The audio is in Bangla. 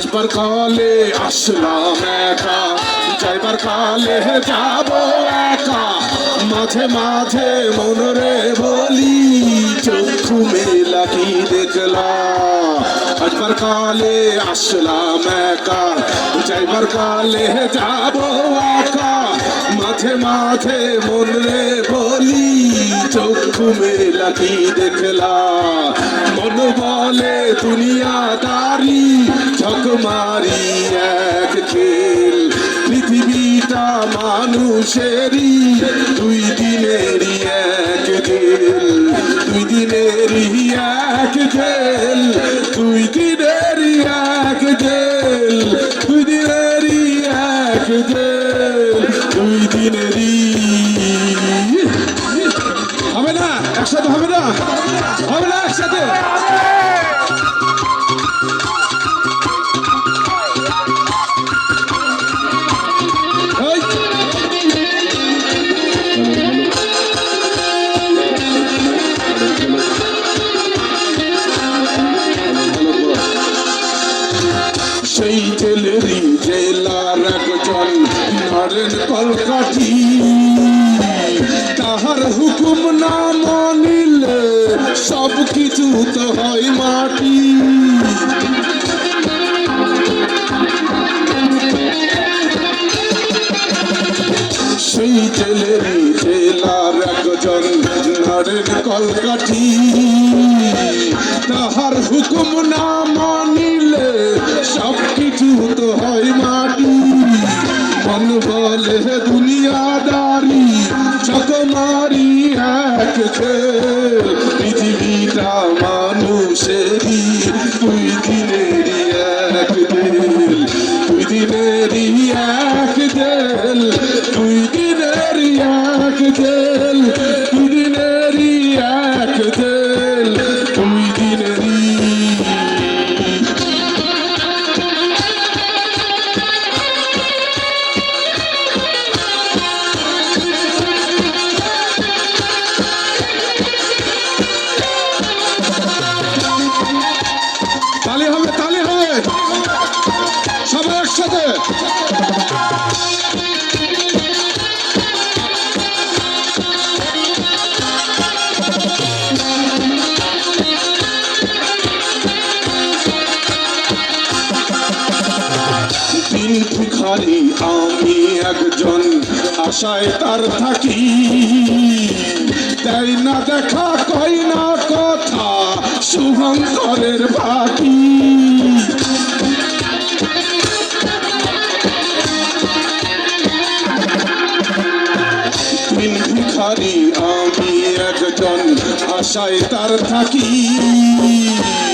আসবার কালে আসলাম একা, যাইবার কালে যাব একা। মাঝে মাঝে মনরে বলি চক্ষু মেলা কি দেখলাম। আসবার কালে আসলাম একা, যাইবার কালে যাব একা। মাঝে মাঝে মনরে বলি চক্ষু মেলা কি দেখলাম। মন বলে দুনিয়াদারি ঝক মারি এক খেল। পৃথিবীটা মানুষেরই দুই দিনেরই এক জেল। দুই দিনেরই এক জেল, দুই দিনেরই এক জেল, দুই দিনেরই এক জেল, দুই দিনেরই। হবে না একসাথে, হবে না, হবে না একসাথে। সেই জেলেরই জেলার একজন নরেন কলকাঠি, তাহার হুকুম না মানিলে সব কিছু তো হয় মাটি। সেই জেলেরই জেলার একজন নরেন কলকাঠি, তাহার হুকুম না মানিলে সব কিছু তো হয় মাটি। মন বলে দুনিয়াদারি ঝক মারি এক খেল। পৃথিবীটা মানুষেরই দুই দিনেরই এক জেল, দুই দিনেরই এক জেল, দুই দিনেরই এক জেল, দুই দিনেরই এক জেল, দুই দিনেরই। তালি হবে, তালি হবে, সবাই একসাথে। দিন ভিখারি আমি একজন, আশায় তার থাকি। দেয় না দেখা, কই না কথা, শুভঙ্করের বাকি। দিন ভিখারি আমি একজন, আশায় তার থাকি।